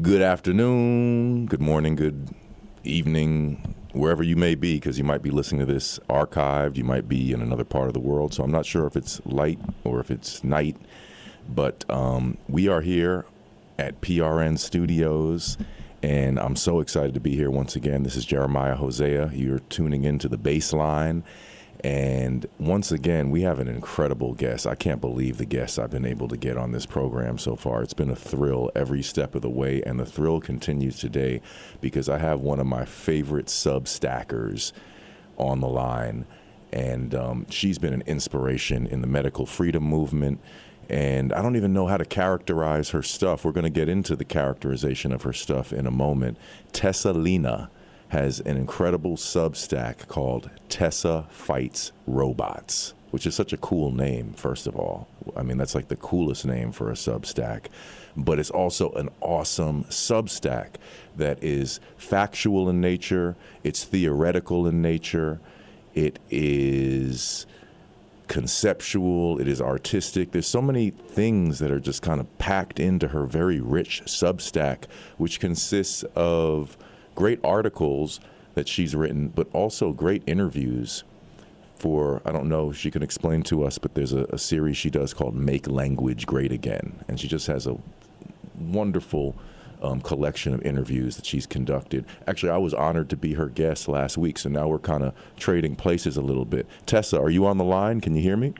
Good afternoon, good morning, good evening, wherever you may be, because you might be listening to this archived, you might be in another part of the world, so I'm not sure if it's light or if it's night, but we are here at PRN Studios, and I'm so excited to be here once again. This is Jeramiah Hosea. You're tuning into the Bassline. And once again, we have an incredible guest. I can't believe the guests I've been able to get on this program so far. It's been a thrill every step of the way, and the thrill continues today because I have one of my favorite Substackers on the line, and she's been an inspiration in the medical freedom movement, and I don't even know how to characterize her stuff. We're going to get into the characterization of her stuff in a moment. Tessa Lena has an incredible Substack called Tessa Fights Robots, which is such a cool name, first of all. I mean, that's like the coolest name for a Substack. But it's also an awesome Substack that is factual in nature, it's theoretical in nature, it is conceptual, it is artistic. There's so many things that are just kind of packed into her very rich Substack, which consists of great articles that she's written, but also great interviews for, I don't know if she can explain to us, but there's a series she does called Make Language Great Again. And she just has a wonderful collection of interviews that she's conducted. Actually, I was honored to be her guest last week, so now we're kind of trading places a little bit. Tessa, are you on the line? Can you hear me?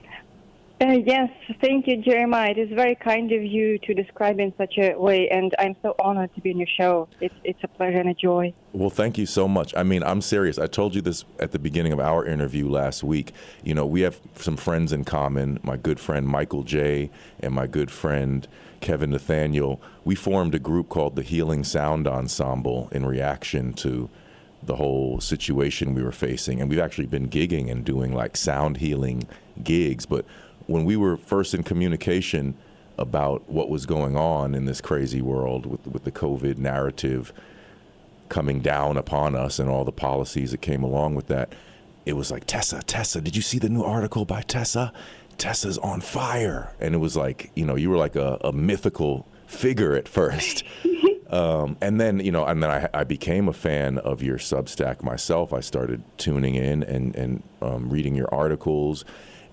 Yes, thank you, Jeremiah. It is very kind of you to describe in such a way, and I'm so honored to be on your show. It's a pleasure and a joy. Well, thank you so much. I mean, I'm serious. I told you this at the beginning of our interview last week. You know, we have some friends in common, my good friend Michael J. and my good friend Kevin Nathaniel. We formed a group called the Healing Sound Ensemble in reaction to the whole situation we were facing. And we've actually been gigging and doing like sound healing gigs, but when we were first in communication about what was going on in this crazy world with the COVID narrative coming down upon us and all the policies that came along with that, it was like, Tessa, did you see the new article by Tessa? Tessa's on fire. And it was like, you know, you were like a mythical figure at first. And then, you know, I became a fan of your Substack myself. I started tuning in and reading your articles.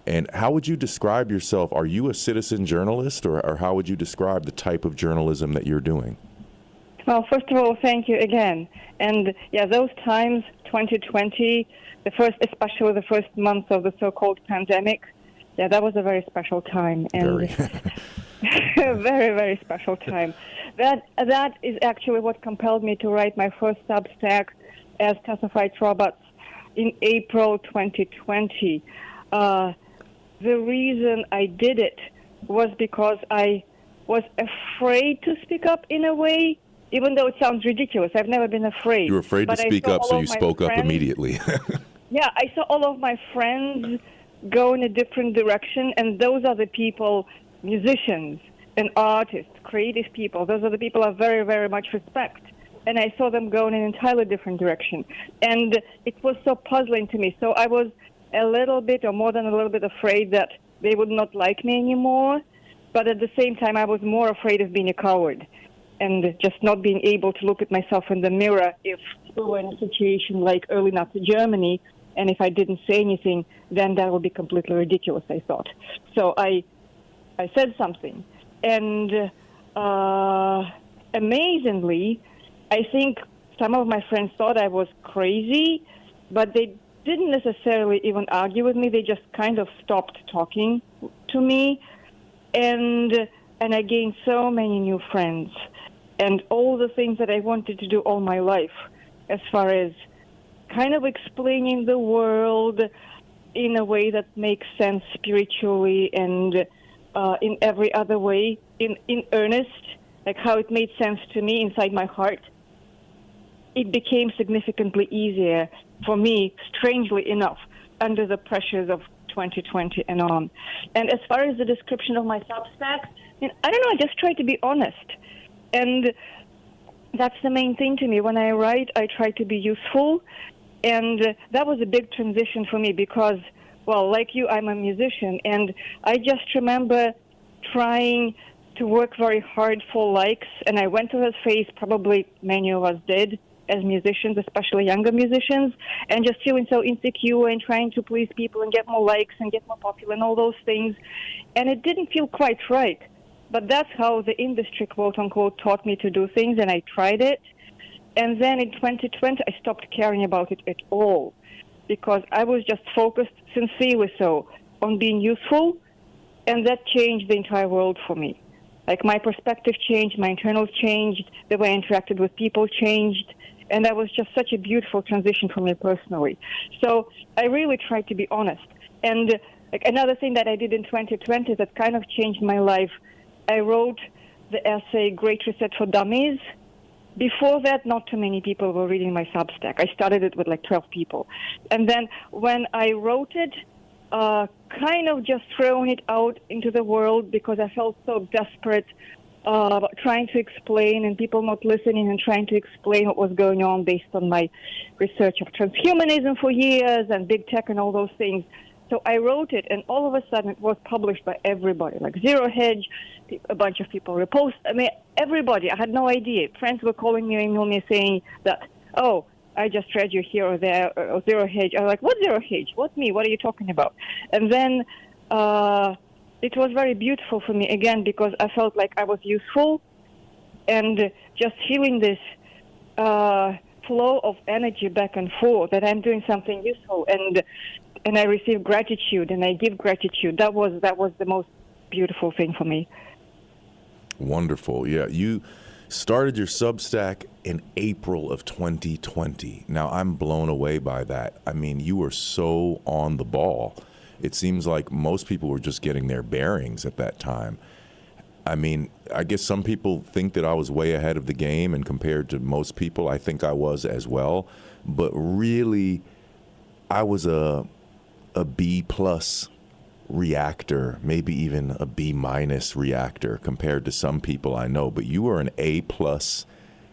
And how would you describe yourself? Are you a citizen journalist, or how would you describe the type of journalism that you're doing? Well, first of all, thank you again. And yeah, those times, 2020, especially the first month of the so-called pandemic, yeah, that was a very special time. And very, very special time. That is actually what compelled me to write my first Substack as Tessa Fights Robots in April 2020. The reason I did it was because I was afraid to speak up in a way, even though it sounds ridiculous. I've never been afraid. You were afraid to speak up, so you spoke up immediately. Yeah, I saw all of my friends go in a different direction, and those are the people, musicians and artists, creative people. Those are the people I very, very much respect. And I saw them go in an entirely different direction. And it was so puzzling to me. So I was a little bit, or more than a little bit, afraid that they would not like me anymore. But at the same time, I was more afraid of being a coward and just not being able to look at myself in the mirror if we were in a situation like early Nazi Germany, and if I didn't say anything, then that would be completely ridiculous, I thought. So I said something. And amazingly, I think some of my friends thought I was crazy, but they didn't necessarily even argue with me. They just kind of stopped talking to me. And I gained so many new friends. And all the things that I wanted to do all my life, as far as kind of explaining the world in a way that makes sense spiritually and in every other way, in earnest, like how it made sense to me inside my heart, it became significantly easier for me, strangely enough, under the pressures of 2020 and on. And as far as the description of my Substack, I don't know, I just try to be honest. And that's the main thing to me. When I write, I try to be useful. And that was a big transition for me because, well, like you, I'm a musician. And I just remember trying to work very hard for likes, and I went to his face, probably many of us did, as musicians, especially younger musicians, and just feeling so insecure and trying to please people and get more likes and get more popular and all those things. And it didn't feel quite right. But that's how the industry, quote-unquote, taught me to do things, and I tried it. And then in 2020, I stopped caring about it at all because I was just focused, sincerely so, on being useful, and that changed the entire world for me. Like, my perspective changed, my internals changed, the way I interacted with people changed, and that was just such a beautiful transition for me personally. So I really tried to be honest. And like, another thing that I did in 2020 that kind of changed my life, I wrote the essay Great Reset for Dummies. Before that, not too many people were reading my Substack. I started it with like 12 people. And then when I wrote it, kind of just throwing it out into the world because I felt so desperate trying to explain and people not listening and trying to explain what was going on based on my research of transhumanism for years and big tech and all those things. So I wrote it, and all of a sudden it was published by everybody, like Zero Hedge, a bunch of people repost. I mean, everybody. I had no idea. Friends were calling me or emailing me saying that, oh, I just read you here or there, or Zero Hedge. I was like, what Zero Hedge? What me? What are you talking about? And then it was very beautiful for me, again, because I felt like I was useful and just feeling this flow of energy back and forth, that I'm doing something useful. And I receive gratitude and I give gratitude. That was the most beautiful thing for me. Wonderful. Yeah. You started your Substack in April of 2020. Now, I'm blown away by that. I mean, you were so on the ball. It seems like most people were just getting their bearings at that time. I mean, I guess some people think that I was way ahead of the game, and compared to most people, I think I was as well. But really, I was a B+ reactor, maybe even a B- reactor compared to some people I know. But you were an A+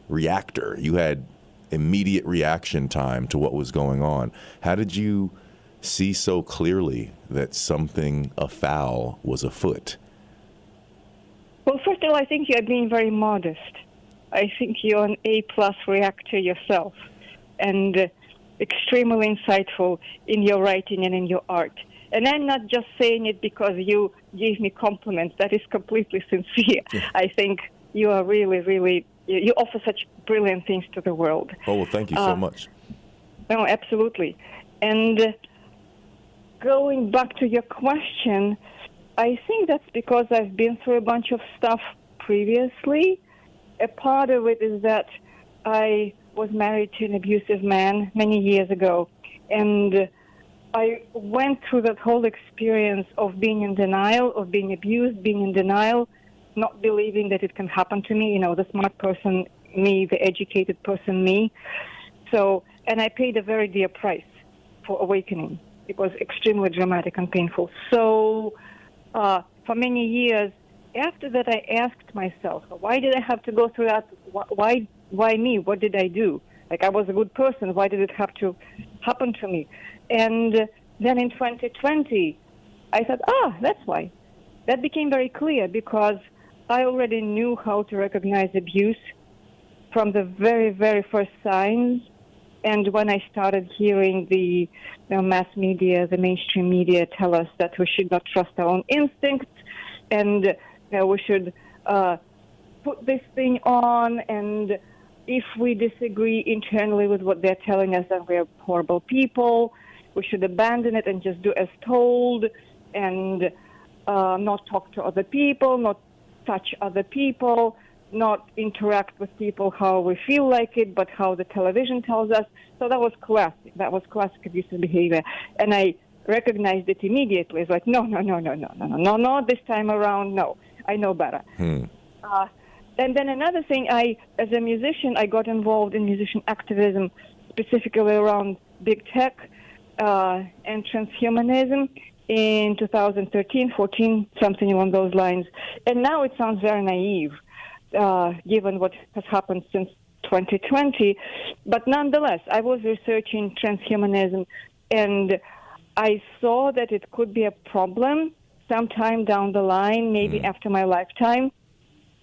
reactor. You had immediate reaction time to what was going on. How did you see so clearly that something afoul was afoot? Well, first of all, I think you're being very modest. I think you're an A+ reactor yourself, and extremely insightful in your writing and in your art. And I'm not just saying it because you gave me compliments. That is completely sincere. Yeah. I think you are really, really, you offer such brilliant things to the world. Oh, well, thank you so much. No, absolutely. And going back to your question, I think that's because I've been through a bunch of stuff previously. A part of it is that I was married to an abusive man many years ago, and I went through that whole experience of being in denial, of being abused, being in denial, not believing that it can happen to me, the smart person me, the educated person me. So, and I paid a very dear price for awakening. It was extremely dramatic and painful. So for many years after that, I asked myself, why did I have to go through that? Why me? What did I do? Like, I was a good person. Why did it have to happen to me? And then in 2020, I thought, that's why. That became very clear because I already knew how to recognize abuse from the very, very first signs. And when I started hearing the mass media, the mainstream media tell us that we should not trust our own instincts and we should put this thing on, and if we disagree internally with what they're telling us, then we're horrible people, we should abandon it and just do as told and not talk to other people, not touch other people, not interact with people how we feel like it, but how the television tells us. So that was classic. That was classic abusive behavior. And I recognized it immediately. It's like, no, this time around, no. I know better. And then another thing, as a musician, I got involved in musician activism, specifically around big tech and transhumanism in 2013, 14, something along those lines. And now it sounds very naive, given what has happened since 2020. But nonetheless, I was researching transhumanism, and I saw that it could be a problem sometime down the line, maybe after my lifetime.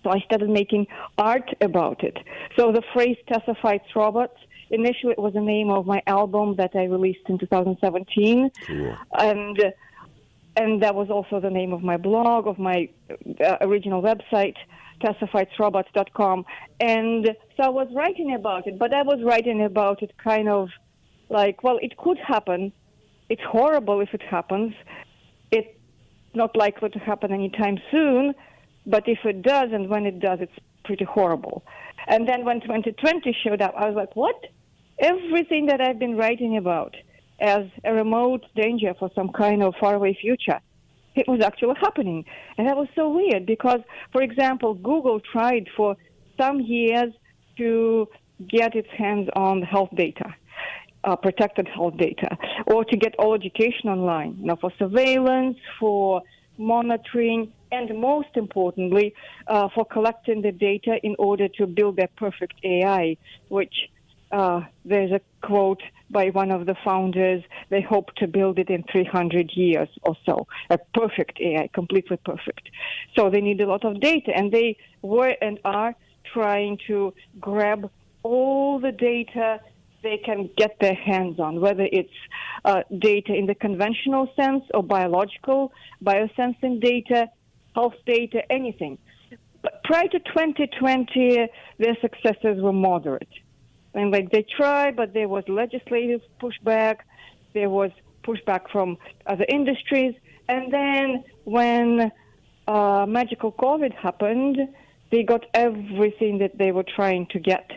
So I started making art about it. So the phrase Tessa Fights Robots, initially it was the name of my album that I released in 2017. Cool. And that was also the name of my blog, of my original website, TessaFightsRobots.com. And so I was writing about it, but I was writing about it kind of like, well, it could happen. It's horrible if it happens. It's not likely to happen anytime soon, but if it does, and when it does, it's pretty horrible. And then when 2020 showed up, I was like, what? Everything that I've been writing about as a remote danger for some kind of faraway future, it was actually happening. And that was so weird because, for example, Google tried for some years to get its hands on health data, protected health data, or to get all education online, for surveillance, for monitoring, and most importantly, for collecting the data in order to build a perfect AI, which there's a quote by one of the founders, they hope to build it in 300 years or so, a perfect AI, completely perfect. So they need a lot of data, and they were and are trying to grab all the data they can get their hands on, whether it's data in the conventional sense or biological, biosensing data, health data, anything. But prior to 2020, their successes were moderate. And they tried, but there was legislative pushback. There was pushback from other industries. And then when magical COVID happened, they got everything that they were trying to get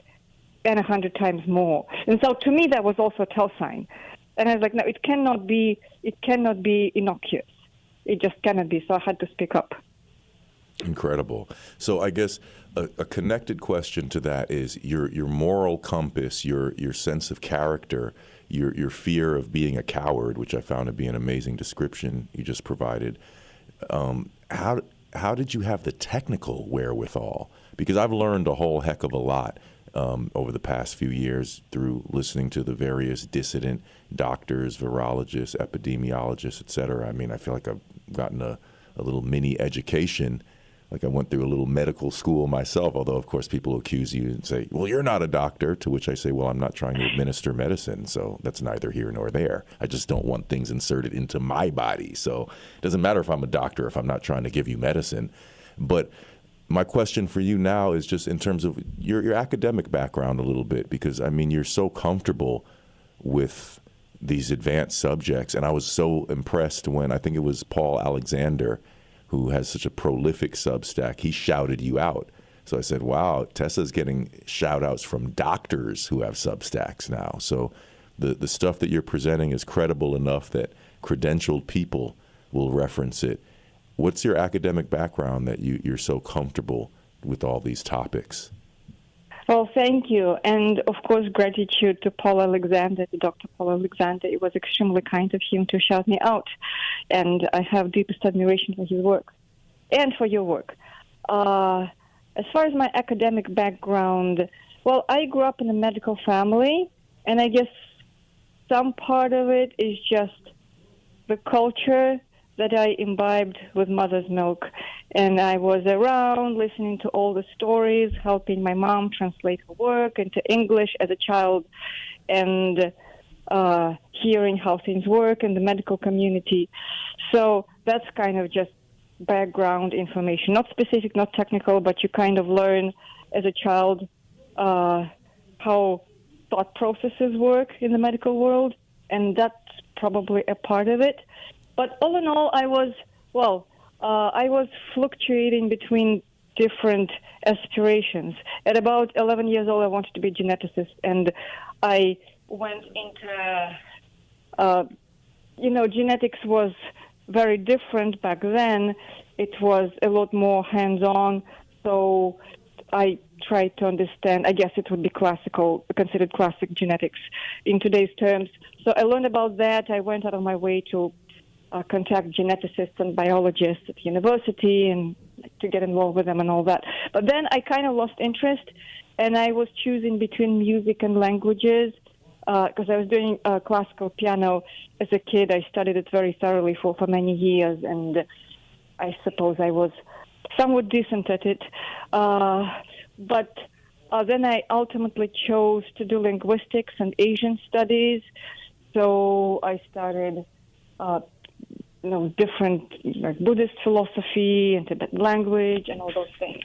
and 100 times more. And so to me, that was also a tell sign. And I was like, no, it cannot be innocuous. It just cannot be. So I had to speak up. Incredible. So I guess a connected question to that is your moral compass, your sense of character, your fear of being a coward, which I found to be an amazing description you just provided. How did you have the technical wherewithal? Because I've learned a whole heck of a lot over the past few years through listening to the various dissident doctors, virologists, epidemiologists, et cetera. I mean, I feel like I've gotten a little mini education. Like I went through a little medical school myself, although, of course, people accuse you and say, well, you're not a doctor, to which I say, well, I'm not trying to administer medicine, so that's neither here nor there. I just don't want things inserted into my body. So it doesn't matter if I'm a doctor if I'm not trying to give you medicine. But my question for you now is just in terms of your academic background a little bit, because, I mean, you're so comfortable with these advanced subjects. And I was so impressed when I think it was Paul Alexander, who has such a prolific Substack, he shouted you out. So I said, wow, Tessa's getting shout outs from doctors who have Substacks now. So the stuff that you're presenting is credible enough that credentialed people will reference it. What's your academic background that you're so comfortable with all these topics? Well, thank you. And, of course, gratitude to Paul Alexander, to Dr. Paul Alexander. It was extremely kind of him to shout me out. And I have deepest admiration for his work and for your work. As far as my academic background, well, I grew up in a medical family, and I guess some part of it is just the culture that I imbibed with mother's milk. And I was around listening to all the stories, helping my mom translate her work into English as a child, and hearing how things work in the medical community. So that's kind of just background information, not specific, not technical, but you kind of learn as a child how thought processes work in the medical world, and that's probably a part of it. But all in all, I was fluctuating between different aspirations. At about 11 years old, I wanted to be a geneticist, and I went into, genetics was very different back then. It was a lot more hands-on, so I tried to understand, I guess it would be considered classic genetics in today's terms. So I learned about that. I went out of my way to contact geneticists and biologists at the university and to get involved with them and all that. But then I kind of lost interest, and I was choosing between music and languages because I was doing classical piano as a kid. I studied it very thoroughly for many years, and I suppose I was somewhat decent at it. But then I ultimately chose to do linguistics and Asian studies. So I studied, different like Buddhist philosophy and Tibetan language and all those things.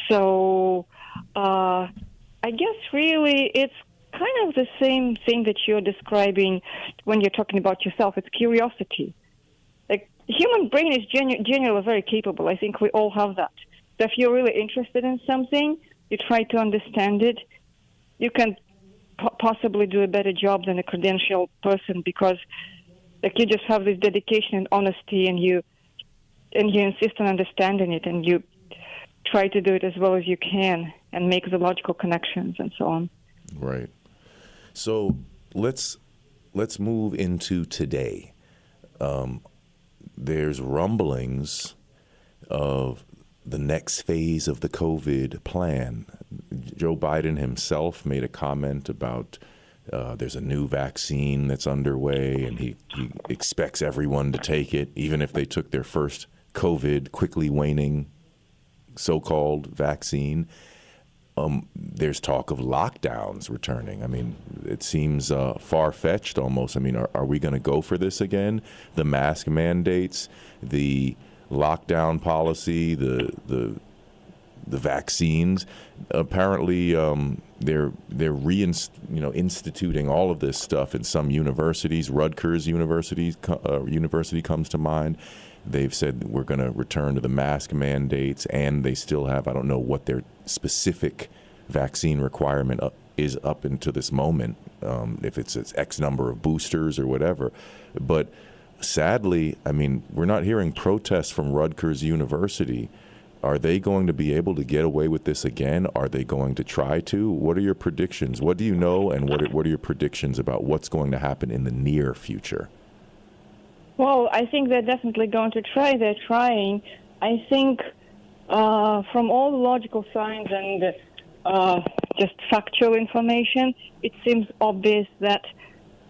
So I guess really it's kind of the same thing that you're describing when you're talking about yourself. It's curiosity. Like, human brain is genuinely very capable. I think we all have that. So if you're really interested in something, you try to understand it, you can possibly do a better job than a credentialed person because you just have this dedication and honesty, and you insist on understanding it, and you try to do it as well as you can and make the logical connections and so on. Right. So let's move into today. There's rumblings of the next phase of the COVID plan. Joe Biden himself made a comment about there's a new vaccine that's underway, and he expects everyone to take it, even if they took their first COVID, quickly waning so-called vaccine. There's talk of lockdowns returning. I mean, it seems far-fetched almost. I mean, are we going to go for this again? The mask mandates, the lockdown policy, the vaccines. Apparently, they're instituting all of this stuff in some universities. Rutgers University comes to mind. They've said we're going to return to the mask mandates, and they still have, I don't know what their specific vaccine requirement is up into this moment, if it's X number of boosters or whatever. But sadly, I mean, we're not hearing protests from Rutgers University. Are they going to be able to get away with this again? Are they going to try to? What are your predictions? What do you know, and what are your predictions about what's going to happen in the near future? Well, I think they're definitely going to try. They're trying. I think from all the logical signs and just factual information, it seems obvious that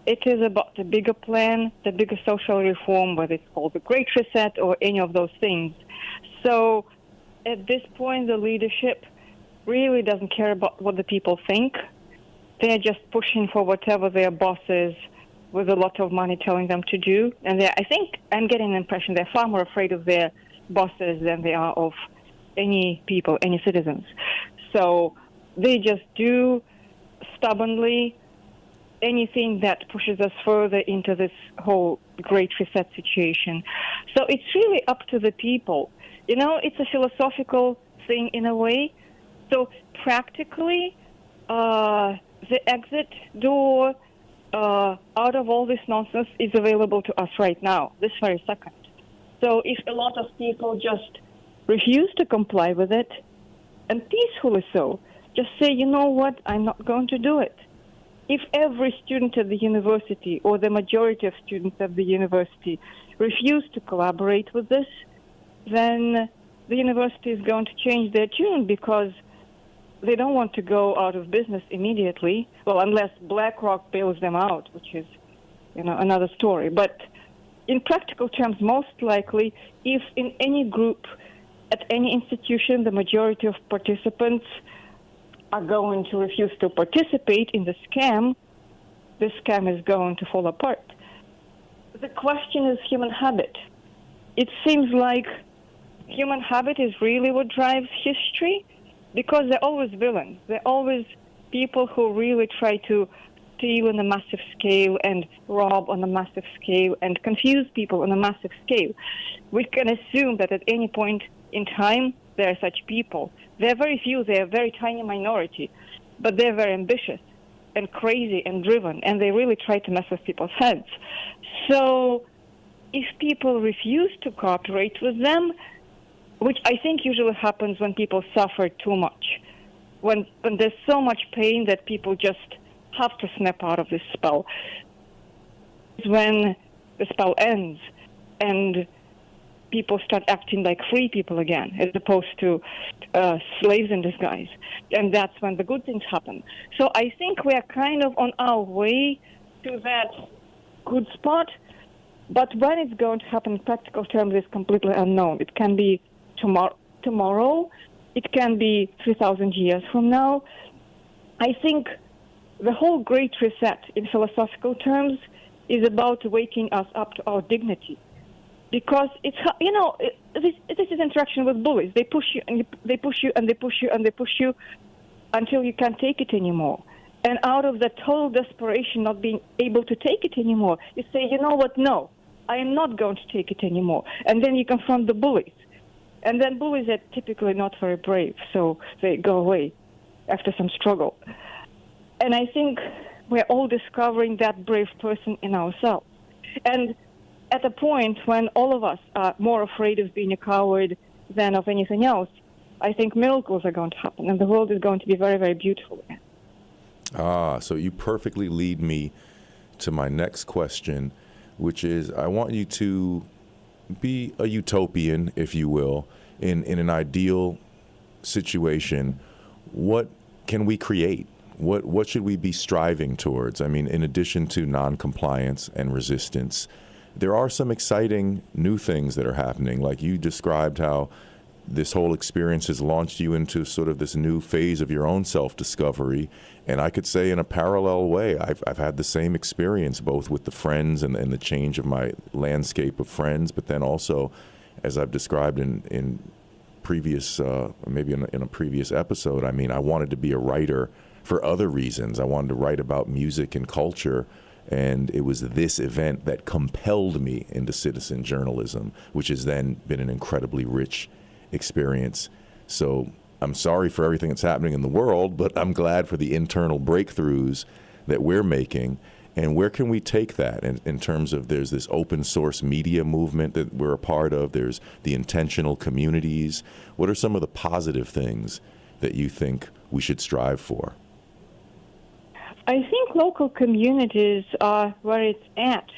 it is about the bigger plan, the bigger social reform, whether it's called the Great Reset or any of those things. So at this point, the leadership really doesn't care about what the people think. They're just pushing for whatever their bosses with a lot of money telling them to do. And I think I'm getting the impression they're far more afraid of their bosses than they are of any people, any citizens. So they just do stubbornly anything that pushes us further into this whole Great Reset situation. So it's really up to the people. You know, it's a philosophical thing in a way. So practically, the exit door out of all this nonsense is available to us right now, this very second. So if a lot of people just refuse to comply with it, and peacefully so, just say, you know what, I'm not going to do it. If every student at the university or the majority of students at the university refuse to collaborate with this, then the university is going to change their tune because they don't want to go out of business immediately. Well, unless BlackRock bails them out, which is, another story. But in practical terms, most likely, if in any group at any institution the majority of participants are going to refuse to participate in the scam is going to fall apart. The question is human habit. It seems like human habit is really what drives history, because they're always villains. They're always people who really try to steal on a massive scale and rob on a massive scale and confuse people on a massive scale. We can assume that at any point in time there are such people. They're very few. They're a very tiny minority, but they're very ambitious and crazy and driven, and they really try to mess with people's heads. So if people refuse to cooperate with them, which I think usually happens when people suffer too much, when there's so much pain that people just have to snap out of this spell. When the spell ends and people start acting like free people again, as opposed to slaves in disguise. And that's when the good things happen. So I think we are kind of on our way to that good spot, but when it's going to happen in practical terms is completely unknown. It can be tomorrow, tomorrow. It can be 3,000 years from now. I think the whole Great Reset in philosophical terms is about waking us up to our dignity. Because it's, this is interaction with bullies. They push you and they push you and they push you and they push you until you can't take it anymore. And out of that total desperation, not being able to take it anymore, you say, you know what, no, I am not going to take it anymore. And then you confront the bullies. And then bullies are typically not very brave, so they go away after some struggle. And I think we're all discovering that brave person in ourselves. And at a point when all of us are more afraid of being a coward than of anything else, I think miracles are going to happen, and the world is going to be very, very beautiful again. So you perfectly lead me to my next question, which is I want you to be a utopian, if you will, in an ideal situation. What can we create? What should we be striving towards? I mean, in addition to noncompliance and resistance, there are some exciting new things that are happening. Like you described how this whole experience has launched you into sort of this new phase of your own self-discovery. And I could say in a parallel way, I've had the same experience, both with the friends and the change of my landscape of friends, but then also, as I've described in previous, maybe in a previous episode, I mean, I wanted to be a writer for other reasons. I wanted to write about music and culture. And it was this event that compelled me into citizen journalism, which has then been an incredibly rich experience. So I'm sorry for everything that's happening in the world, but I'm glad for the internal breakthroughs that we're making. And where can we take that in terms of there's this open source media movement that we're a part of, there's the intentional communities. What are some of the positive things that you think we should strive for? I think local communities are where it's at.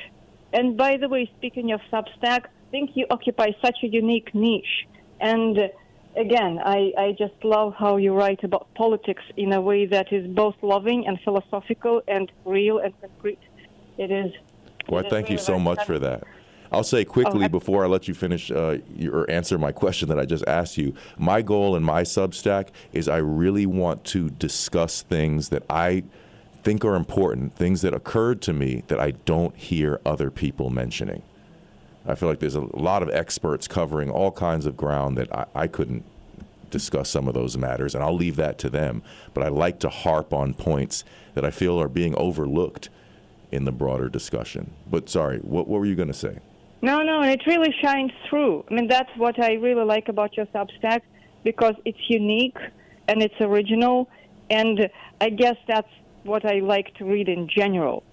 And by the way, speaking of Substack, I think you occupy such a unique niche. And again, I just love how you write about politics in a way that is both loving and philosophical and real and concrete. It is. Well, thank you so much for that. I'll say quickly before I let you finish or answer my question that I just asked you, my goal in my Substack is I really want to discuss things that I think are important, things that occurred to me that I don't hear other people mentioning. I feel like there's a lot of experts covering all kinds of ground that I couldn't discuss some of those matters, and I'll leave that to them. But I like to harp on points that I feel are being overlooked in the broader discussion. But sorry, what were you going to say? No, it really shines through. I mean, that's what I really like about your Substack, because it's unique and it's original, and I guess that's what I like to read in general.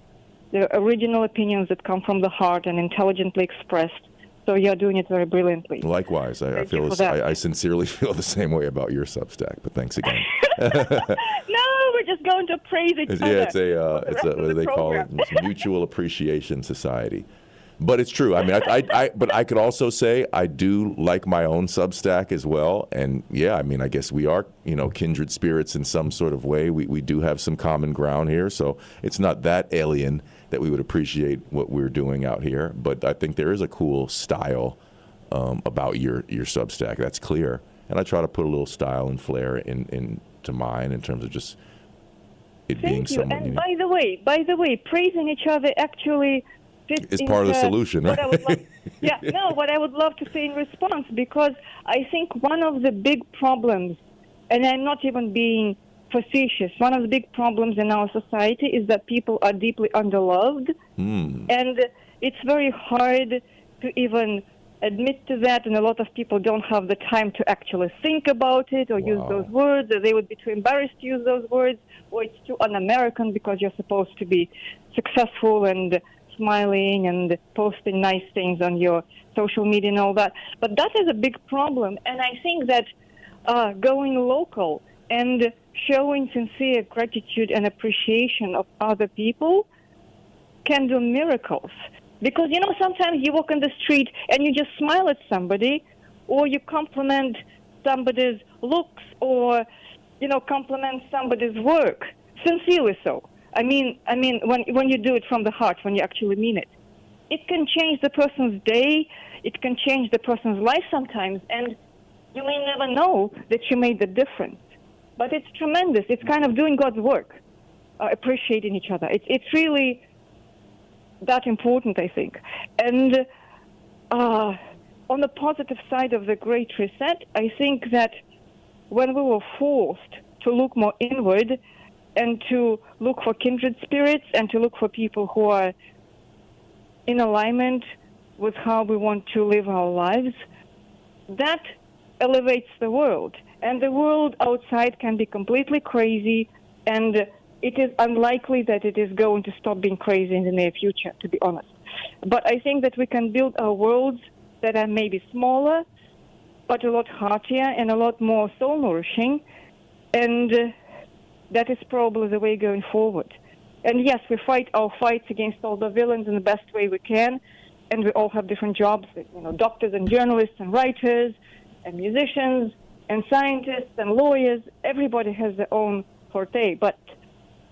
The original opinions that come from the heart and intelligently expressed. So you're doing it very brilliantly. Likewise, I sincerely feel the same way about your Substack, but thanks again. No, we're just going to praise each other. Yeah, it's what do they call it? It's Mutual Appreciation Society. But it's true. I mean, but I could also say I do like my own Substack as well. And yeah, I mean, I guess we are, kindred spirits in some sort of way. We do have some common ground here. So it's not that alien that we would appreciate what we're doing out here. But I think there is a cool style about your Substack. That's clear. And I try to put a little style and flair into mine in terms of just it being somewhat unique. And by the way, praising each other actually is part of the solution, right? What I would love to say in response, because I think one of the big problems, and I'm not even being facetious, one of the big problems in our society is that people are deeply underloved, and it's very hard to even admit to that, and a lot of people don't have the time to actually think about it or use those words, or they would be too embarrassed to use those words, or it's too un-American because you're supposed to be successful and smiling and posting nice things on your social media and all that. But that is a big problem. And I think that going local and showing sincere gratitude and appreciation of other people can do miracles. Because, sometimes you walk in the street and you just smile at somebody, or you compliment somebody's looks, or, compliment somebody's work, sincerely so. I mean, when you do it from the heart, when you actually mean it, it can change the person's day. It can change the person's life sometimes. And you may never know that you made the difference. But it's tremendous. It's kind of doing God's work, appreciating each other. It's really that important, I think. And on the positive side of the Great Reset, I think that when we were forced to look more inward and to look for kindred spirits and to look for people who are in alignment with how we want to live our lives, that elevates the world. And the world outside can be completely crazy, and it is unlikely that it is going to stop being crazy in the near future, to be honest. But I think that we can build our worlds that are maybe smaller, but a lot heartier and a lot more soul-nourishing, and that is probably the way going forward. And yes, we fight our fights against all the villains in the best way we can, and we all have different jobs, doctors and journalists and writers and musicians and scientists and lawyers. Everybody has their own forte, but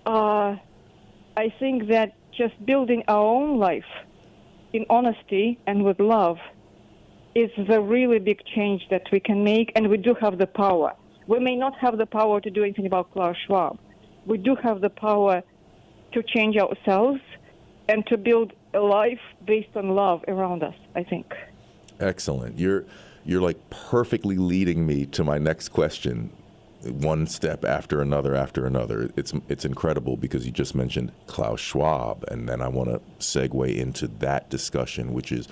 I think that just building our own life in honesty and with love is the really big change that we can make, and we do have the power. We may not have the power to do anything about Klaus Schwab. We do have the power to change ourselves and to build a life based on love around us, I think. Excellent. You're like perfectly leading me to my next question, one step after another after another. It's incredible because you just mentioned Klaus Schwab, and then I want to segue into that discussion, which is,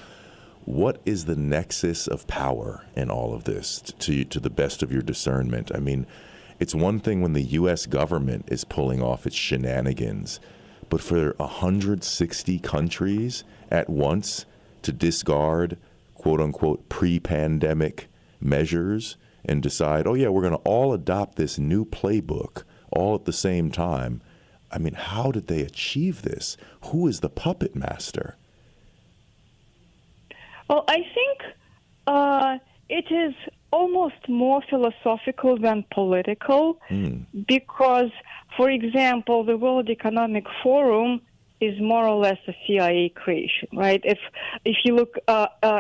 what is the nexus of power in all of this to the best of your discernment? I mean, it's one thing when the U.S. government is pulling off its shenanigans, but for 160 countries at once to discard, quote unquote, pre-pandemic measures and decide, oh yeah, we're going to all adopt this new playbook all at the same time. I mean, how did they achieve this? Who is the puppet master? Well, I think it is almost more philosophical than political because, for example, the World Economic Forum is more or less a CIA creation, right? If you look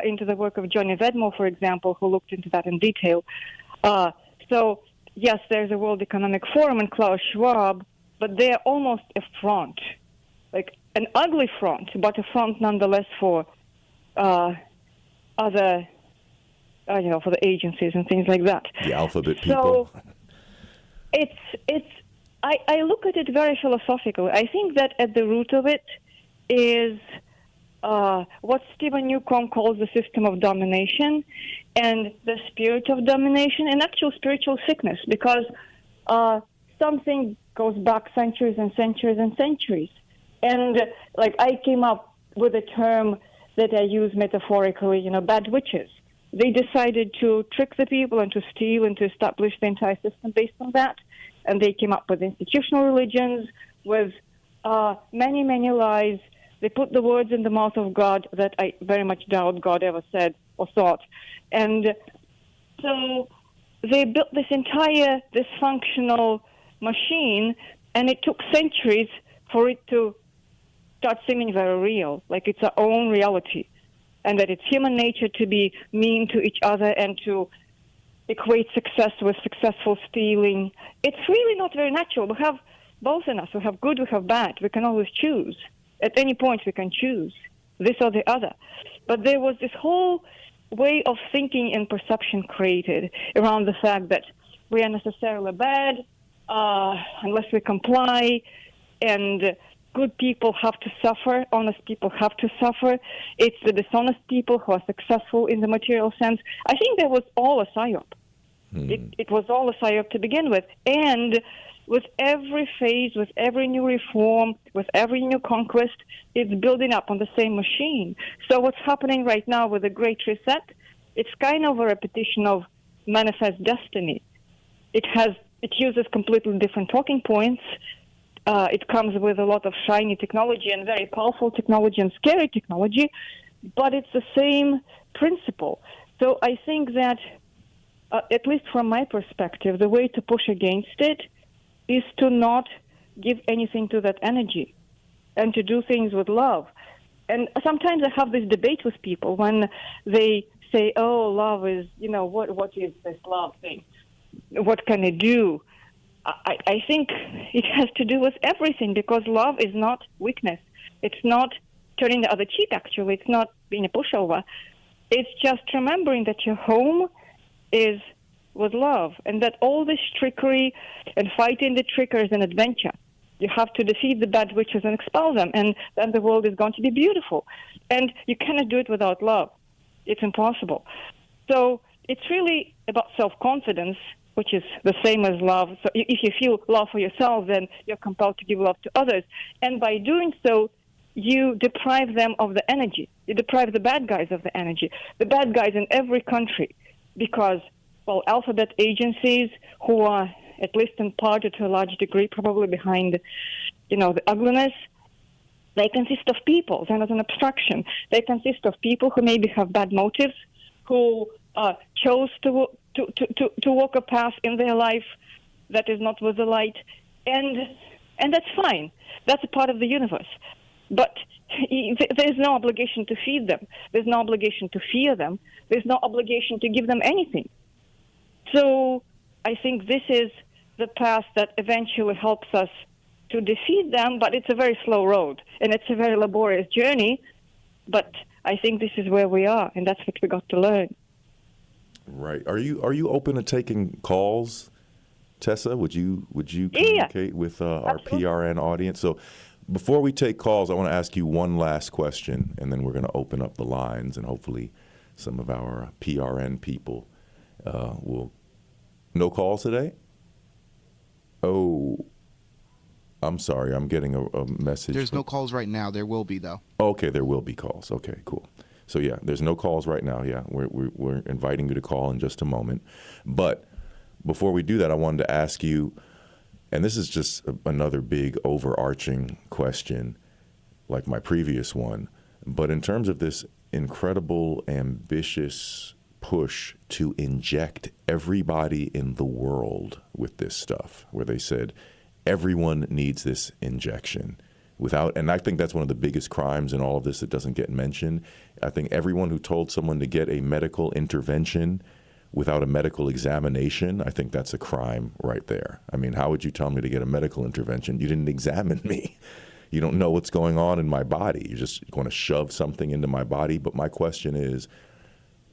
into the work of Johnny Vedmo, for example, who looked into that in detail. So, yes, there's a World Economic Forum and Klaus Schwab, but they're almost a front, like an ugly front, but a front nonetheless for other, for the agencies and things like that. The alphabet people. So I look at it very philosophically. I think that at the root of it is what Stephen Newcomb calls the system of domination and the spirit of domination and actual spiritual sickness, because something goes back centuries and centuries and centuries. And I came up with a term that I use metaphorically, bad witches. They decided to trick the people and to steal and to establish the entire system based on that. And they came up with institutional religions, with many, many lies. They put the words in the mouth of God that I very much doubt God ever said or thought. And so they built this entire dysfunctional machine, and it took centuries for it to start seeming very real, like it's our own reality, and that it's human nature to be mean to each other and to equate success with successful stealing. It's really not very natural. We have both in us. We have good, we have bad. We can always choose. At any point we can choose this or the other. But there was this whole way of thinking and perception created around the fact that we are necessarily bad unless we comply, and good people have to suffer, honest people have to suffer. It's the dishonest people who are successful in the material sense. I think that was all a psyop. It was all a psyop to begin with. And with every phase, with every new reform, with every new conquest, it's building up on the same machine. So what's happening right now with the Great Reset, it's kind of a repetition of Manifest Destiny. It uses completely different talking points. It comes with a lot of shiny technology and very powerful technology and scary technology, but it's the same principle. So I think that, at least from my perspective, the way to push against it is to not give anything to that energy and to do things with love. And sometimes I have this debate with people when they say, oh, love is, what is this love thing? What can it do? I think it has to do with everything, because love is not weakness. It's not turning the other cheek, actually. It's not being a pushover. It's just remembering that your home is with love, and that all this trickery and fighting the trickers is an adventure. You have to defeat the bad witches and expel them, and then the world is going to be beautiful. And you cannot do it without love. It's impossible. So it's really about self-confidence, which is the same as love. So if you feel love for yourself, then you're compelled to give love to others. And by doing so, you deprive them of the energy. You deprive the bad guys of the energy. The bad guys in every country, because, alphabet agencies who are, at least in part or to a large degree, probably behind, the ugliness, they consist of people. They're not an abstraction. They consist of people who maybe have bad motives, who chose to walk a path in their life that is not with the light, and that's fine. That's a part of the universe. But there's no obligation to feed them. There's no obligation to fear them. There's no obligation to give them anything. So I think this is the path that eventually helps us to defeat them, but it's a very slow road, and it's a very laborious journey. But I think this is where we are, and that's what we got to learn. Right. Are you open to taking calls, Tessa? Would you communicate with our PRN audience? So before we take calls, I want to ask you one last question, and then we're going to open up the lines, and hopefully some of our PRN people will. No calls today? Oh, I'm sorry. I'm getting a message. There's no calls right now. There will be, though. Okay, there will be calls. Okay, cool. So, yeah, there's no calls right now. Yeah, we're inviting you to call in just a moment. But before we do that, I wanted to ask you, and this is just another big overarching question like my previous one, but in terms of this incredible, ambitious push to inject everybody in the world with this stuff, where they said everyone needs this injection and I think that's one of the biggest crimes in all of this that doesn't get mentioned. I think everyone who told someone to get a medical intervention without a medical examination, I think that's a crime right there. I mean, how would you tell me to get a medical intervention? You didn't examine me. You don't know what's going on in my body. You're just going to shove something into my body. But my question is,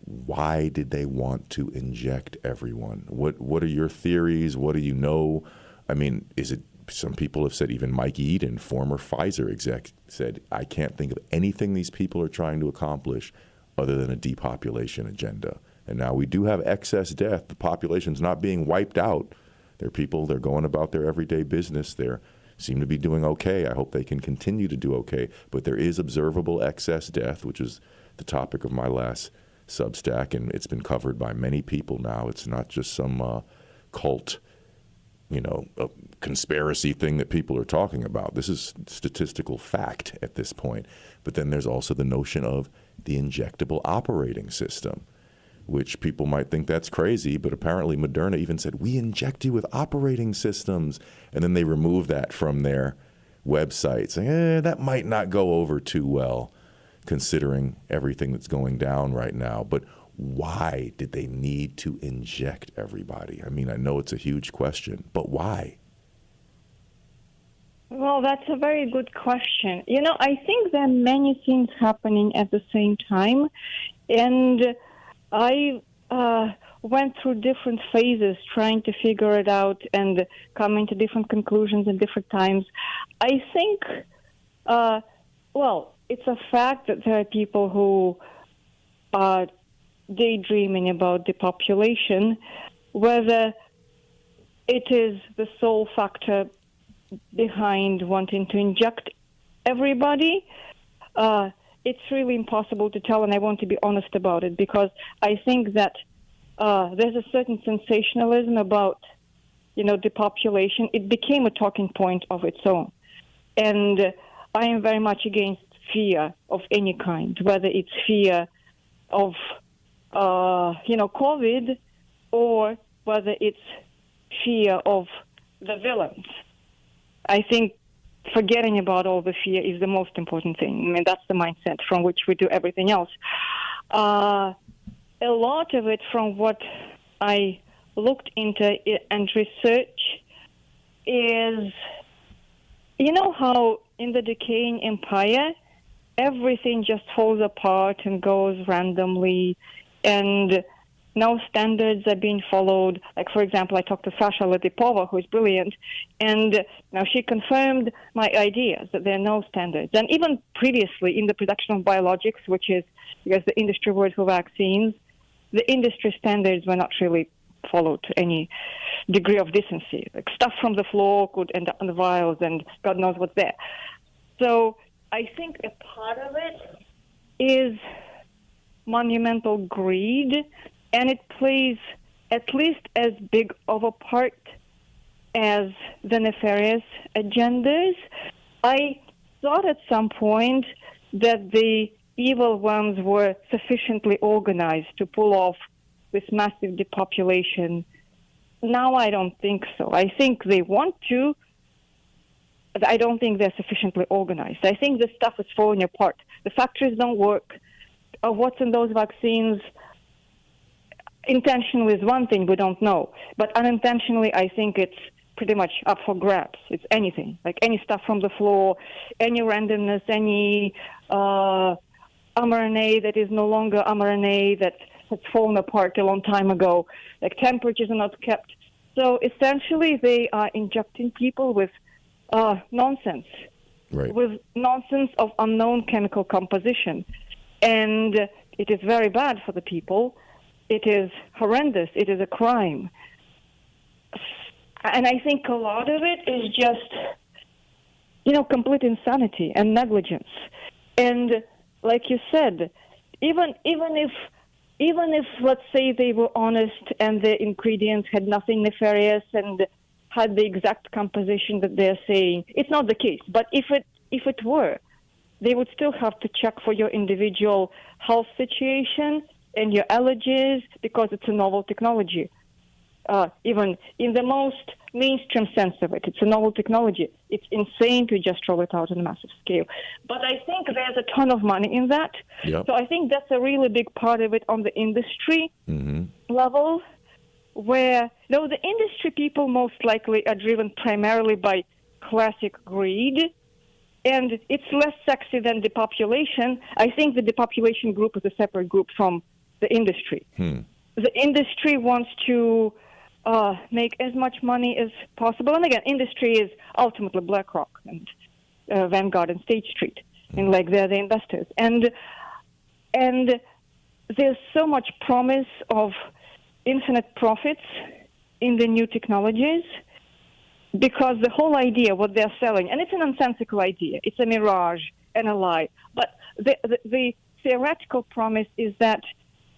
why did they want to inject everyone? What are your theories? What do you know? I mean, is it, some people have said, even Mike Eden, former Pfizer exec, said, I can't think of anything these people are trying to accomplish other than a depopulation agenda. And now we do have excess death. The population's not being wiped out. They're people, they're going about their everyday business. They seem to be doing okay. I hope they can continue to do okay. But there is observable excess death, which is the topic of my last Substack, and it's been covered by many people now. It's not just some cult, a conspiracy thing that people are talking about. This is statistical fact at this point. But then there's also the notion of the injectable operating system, which people might think that's crazy, but apparently Moderna even said, we inject you with operating systems. And then they remove that from their website, saying, that might not go over too well, considering everything that's going down right now. But why did they need to inject everybody? I mean, I know it's a huge question, but why? Well, that's a very good question. I think there are many things happening at the same time, and I went through different phases trying to figure it out and coming to different conclusions at different times. I think, it's a fact that there are people who are daydreaming about depopulation. Whether it is the sole factor behind wanting to inject everybody, it's really impossible to tell, and I want to be honest about it, because I think that there's a certain sensationalism about, depopulation. It became a talking point of its own. And I am very much against fear of any kind, whether it's fear of, COVID, or whether it's fear of the villains. I think forgetting about all the fear is the most important thing. I mean, that's the mindset from which we do everything else. a lot of it, from what I looked into and research, is, you know how in the decaying empire, everything just falls apart and goes randomly, and no standards are being followed. Like, for example, I talked to Sasha Letipova, who is brilliant, and now she confirmed my ideas that there are no standards. And even previously in the production of biologics, which is, I guess, the industry word for vaccines, the industry standards were not really followed to any degree of decency. Like, stuff from the floor could end up in the vials, and God knows what's there. So I think a part of it is monumental greed, and it plays at least as big of a part as the nefarious agendas. I thought at some point that the evil ones were sufficiently organized to pull off this massive depopulation. Now I don't think so. I think they want to, but I don't think they're sufficiently organized. I think this stuff is falling apart. The factories don't work. What's in those vaccines intentionally is one thing, we don't know. But unintentionally, I think it's pretty much up for grabs. It's anything, like any stuff from the floor, any randomness, any mRNA that is no longer mRNA that has fallen apart a long time ago. Like, temperatures are not kept. So essentially, they are injecting people with nonsense, Right. with nonsense of unknown chemical composition. And it is very bad for the people. It is horrendous. It is a crime. And I think a lot of it is just, complete insanity and negligence. And like you said, even if, let's say, they were honest and the ingredients had nothing nefarious and had the exact composition that they're saying, it's not the case. But if it were, they would still have to check for your individual health situation and your allergies, because it's a novel technology. Even in the most mainstream sense of it, it's a novel technology. It's insane to just roll it out on a massive scale. But I think there's a ton of money in that. Yep. So I think that's a really big part of it on the industry level, where, though the industry people most likely are driven primarily by classic greed, and it's less sexy than depopulation. I think the depopulation group is a separate group from the industry. The industry wants to make as much money as possible. And again, industry is ultimately BlackRock and Vanguard and State Street, and like they're the investors. And there's so much promise of infinite profits in the new technologies, because the whole idea, what they're selling, and it's a nonsensical idea, it's a mirage and a lie, but the theoretical promise is that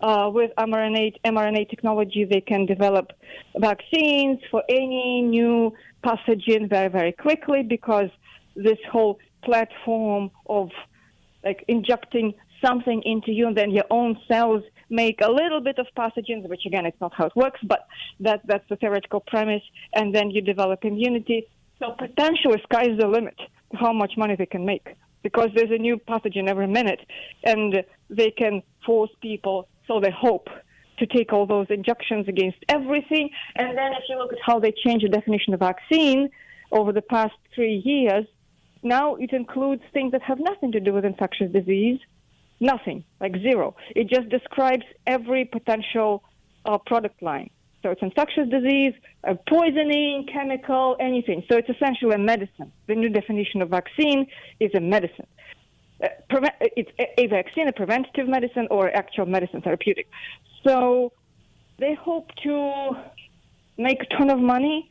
with mRNA technology, they can develop vaccines for any new pathogen very, very quickly, because this whole platform of like injecting something into you and then your own cells make a little bit of pathogens, which again, it's not how it works, but that's the theoretical premise, and then you develop immunity. So potentially sky's the limit to how much money they can make, because there's a new pathogen every minute, and they can force people, so they hope, to take all those injections against everything. And then if you look at how they changed the definition of vaccine over the past 3 years, now it includes things that have nothing to do with infectious disease, nothing, like zero. It just describes every potential product line. So it's infectious disease, poisoning, chemical, anything. So it's essentially a medicine. The new definition of vaccine is a medicine. It's a vaccine, a preventative medicine, or actual medicine, therapeutic. So they hope to make a ton of money.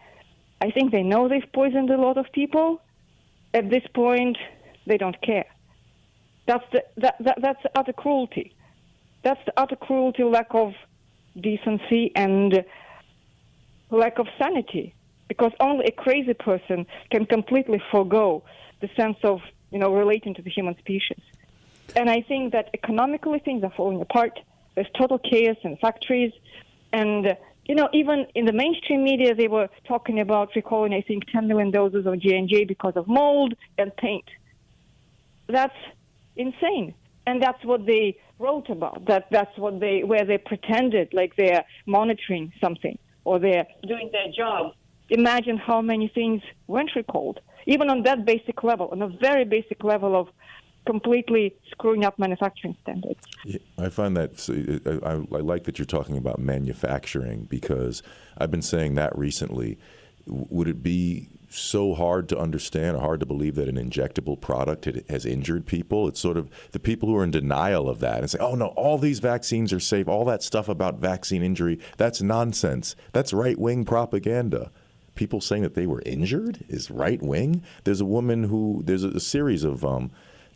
I think they know they've poisoned a lot of people. At this point, they don't care. That's utter cruelty. That's the utter cruelty, lack of decency, and lack of sanity. Because only a crazy person can completely forego the sense of, relating to the human species. And I think that economically things are falling apart. There's total chaos in factories. And, even in the mainstream media, they were talking about recalling, I think, 10 million doses of J&J because of mold and paint. That's insane. And that's what they wrote about. That's what where they pretended like they're monitoring something or they're doing their job. Imagine how many things weren't recalled, even on that basic level, on a very basic level of completely screwing up manufacturing standards. Yeah, I find that I like that you're talking about manufacturing, because I've been saying that recently. Would it be so hard to understand or hard to believe that an injectable product has injured people? It's sort of the people who are in denial of that and say, oh, no, all these vaccines are safe. All that stuff about vaccine injury, that's nonsense. That's right-wing propaganda. People saying that they were injured is right-wing? There's a woman there's a series of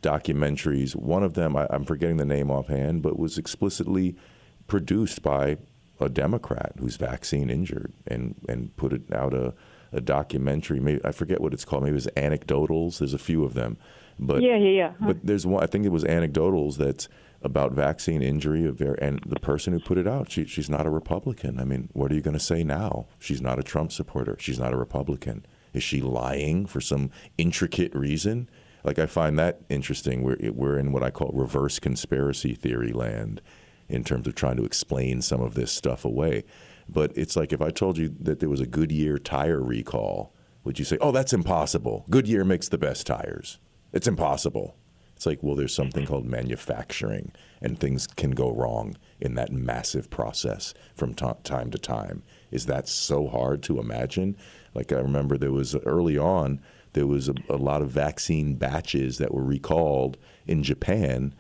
documentaries. One of them, I'm forgetting the name offhand, but was explicitly produced by a Democrat who's vaccine injured and put it out a documentary. Maybe I forget what it's called. Maybe it was Anecdotals. There's a few of them, but yeah. But there's one. I think it was Anecdotals that's about vaccine injury. And the person who put it out, she's not a Republican. I mean, what are you going to say now? She's not a Trump supporter. She's not a Republican. Is she lying for some intricate reason? Like, I find that interesting. We're in what I call reverse conspiracy theory land in terms of trying to explain some of this stuff away. But it's like if I told you that there was a Goodyear tire recall, would you say, oh, that's impossible? Goodyear makes the best tires. It's impossible. It's like, well, there's something called manufacturing, and things can go wrong in that massive process from time to time. Is that so hard to imagine? Like, I remember early on, there was a lot of vaccine batches that were recalled in Japan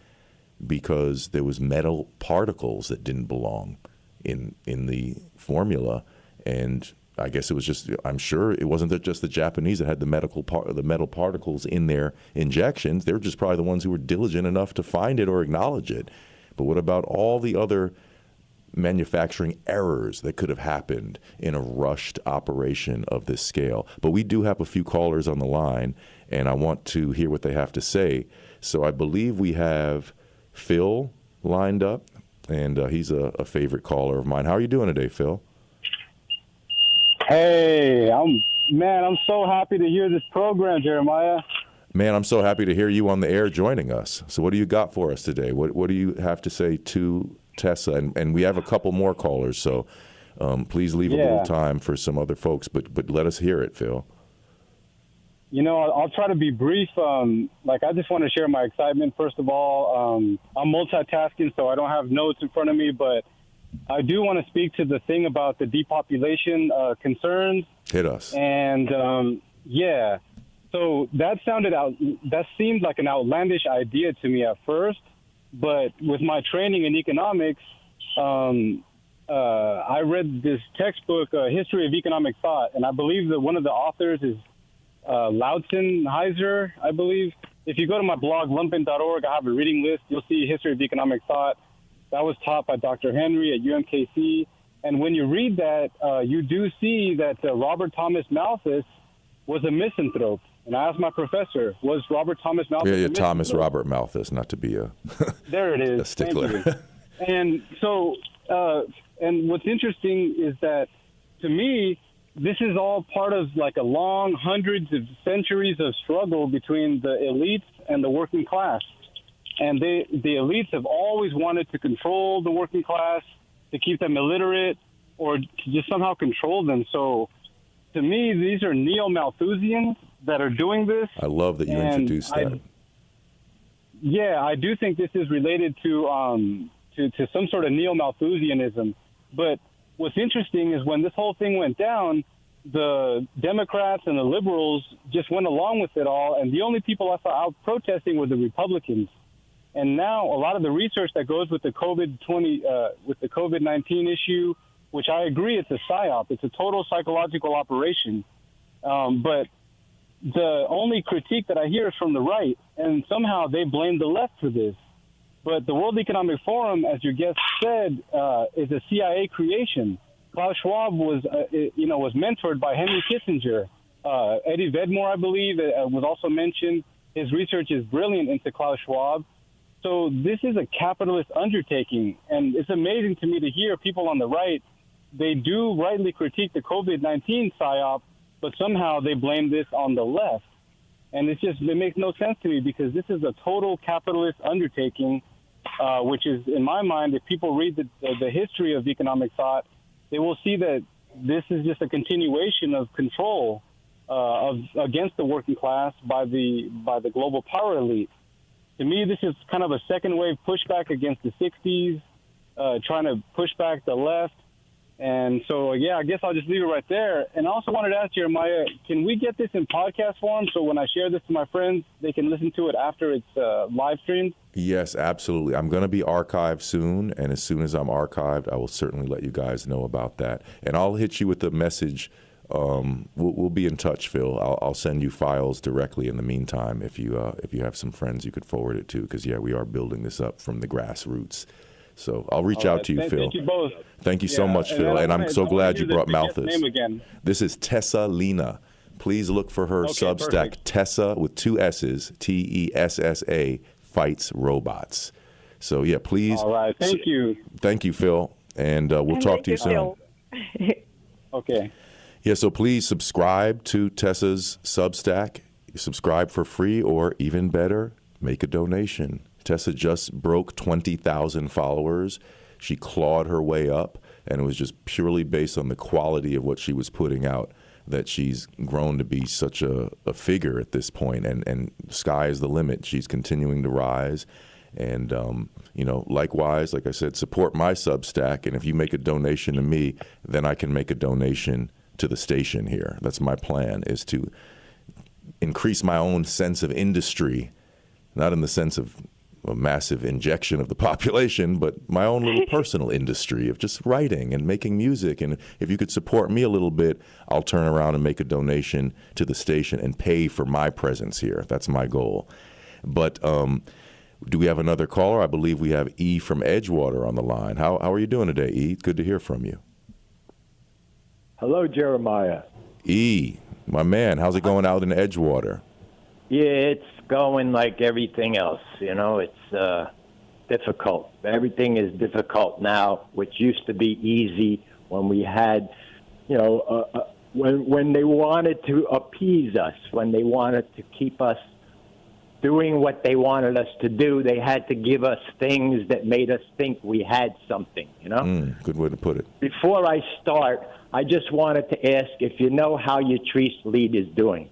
because there was metal particles that didn't belong in the formula. And I guess it was just, I'm sure it wasn't just the Japanese that had the metal particles in their injections. They were just probably the ones who were diligent enough to find it or acknowledge it. But what about all the other manufacturing errors that could have happened in a rushed operation of this scale? But we do have a few callers on the line, and I want to hear what they have to say. So I believe we have Phil lined up, and he's a favorite caller of mine. How are you doing today, Phil? Hey, I'm so happy to hear this program, Jeremiah. Man, I'm so happy to hear you on the air joining us. So what do you got for us today? What do you have to say to Tessa? And we have a couple more callers, so please leave a little time for some other folks, but let us hear it, Phil. You know, I'll try to be brief. I just want to share my excitement. First of all, I'm multitasking, so I don't have notes in front of me, but I do want to speak to the thing about the depopulation concerns. Hit us. And, so that seemed like an outlandish idea to me at first, but with my training in economics, I read this textbook, History of Economic Thought, and I believe that one of the authors is Heiser, I believe. If you go to my blog, lumpen.org, I have a reading list. You'll see History of Economic Thought. That was taught by Dr. Henry at UMKC. And when you read that, you do see that Robert Thomas Malthus was a misanthrope. And I asked my professor, was Robert Thomas Malthus a Thomas Robert Malthus, not to be there it is. a stickler. And so, and what's interesting is that, to me, this is all part of like a long hundreds of centuries of struggle between the elites and the working class. And the elites have always wanted to control the working class, to keep them illiterate, or to just somehow control them. So, to me, these are neo-Malthusians that are doing this. I love that you introduced that. I do think this is related to some sort of neo-Malthusianism. But what's interesting is when this whole thing went down, the Democrats and the liberals just went along with it all, and the only people I saw out protesting were the Republicans. And now a lot of the research that goes with the COVID-19 issue, which I agree it's a psyop, it's a total psychological operation. But the only critique that I hear is from the right, and somehow they blame the left for this. But the World Economic Forum, as your guest said, is a CIA creation. Klaus Schwab was mentored by Henry Kissinger. Eddie Vedmore, I believe, was also mentioned. His research is brilliant into Klaus Schwab. So this is a capitalist undertaking, and it's amazing to me to hear people on the right, they do rightly critique the COVID-19 psyop, but somehow they blame this on the left. And it makes no sense to me because this is a total capitalist undertaking, which is, in my mind, if people read the history of economic thought, they will see that this is just a continuation of control against the working class by the global power elite. To me, this is kind of a second wave pushback against the 60s, trying to push back the left. And so, yeah, I guess I'll just leave it right there. And I also wanted to ask Jeremiah, can we get this in podcast form so when I share this to my friends, they can listen to it after it's live streamed? Yes, absolutely. I'm going to be archived soon, and as soon as I'm archived, I will certainly let you guys know about that. And I'll hit you with a message. We'll be in touch, Phil. I'll send you files directly in the meantime if you have some friends you could forward it to, because, yeah, we are building this up from the grassroots. So I'll reach out to you, Phil. Thank you both. Thank you so much, Phil. And I'm so glad you brought Malthus. Name again. This is Tessa Lena. Please look for her Substack, perfect. Tessa with 2 S's, Tessa Fights Robots. So, yeah, please. All right. Thank you. Thank you, Phil. And we'll talk to you soon. Okay. Yeah, so please subscribe to Tessa's Substack. Subscribe for free, or even better, make a donation. Tessa just broke 20,000 followers. She clawed her way up, and it was just purely based on the quality of what she was putting out that she's grown to be such a figure at this point, and sky is the limit. She's continuing to rise. And, likewise, like I said, support my Substack, and if you make a donation to me, then I can make a donation to the station here. That's my plan, is to increase my own sense of industry, not in the sense of a massive injection of the population, but my own little personal industry of just writing and making music. And if you could support me a little bit, I'll turn around and make a donation to the station and pay for my presence here. That's my goal. But do we have another caller? I believe we have E from Edgewater on the line. How are you doing today, E? Good to hear from you. Hello, Jeremiah. E, my man, how's it going out in Edgewater? Yeah, it's going like everything else. It's difficult. Everything is difficult now, which used to be easy when we had, when they wanted to appease us, when they wanted to keep us doing what they wanted us to do, they had to give us things that made us think we had something, Good way to put it. Before I start, I just wanted to ask if you know how your tree lead is doing.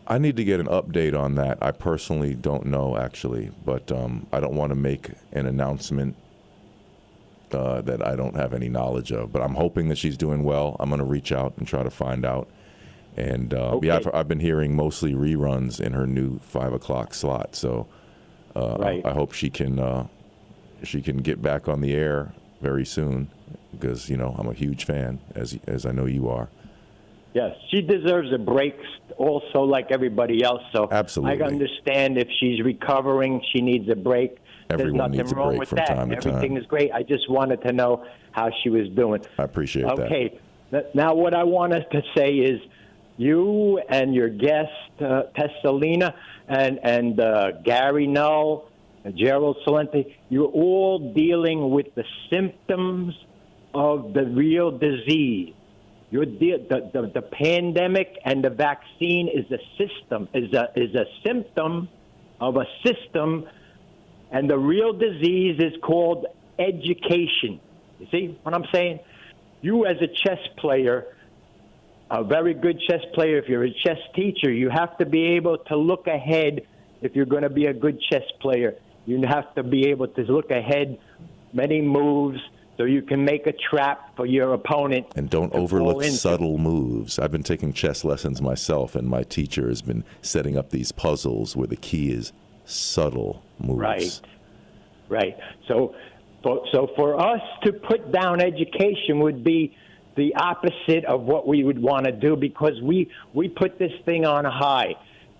I need to get an update on that. I personally don't know, actually, but I don't want to make an announcement that I don't have any knowledge of. But I'm hoping that she's doing well. I'm going to reach out and try to find out. And yeah, I've been hearing mostly reruns in her new 5 o'clock slot. So Right. I hope she can get back on the air very soon, because I'm a huge fan, as I know you are. Yes, she deserves a break also like everybody else. So Absolutely. I understand if she's recovering, she needs a break. Everyone There's needs a nothing wrong break with from that. time to Everything time. is great. I just wanted to know how she was doing. I appreciate that. Okay. Now what I wanted to say is you and your guest, Tessa Lena, and Gary Null, Gerald Salente, you're all dealing with the symptoms of the real disease. The pandemic and the vaccine is a symptom of a system, and the real disease is called education. You see what I'm saying? You, as a chess player, a very good chess player, if you're a chess teacher, you have to be able to look ahead. If you're going to be a good chess player, you have to be able to look ahead many moves, so you can make a trap for your opponent. And don't overlook subtle moves. I've been taking chess lessons myself, and my teacher has been setting up these puzzles where the key is subtle moves. Right. So for us to put down education would be the opposite of what we would want to do, because we put this thing on a high.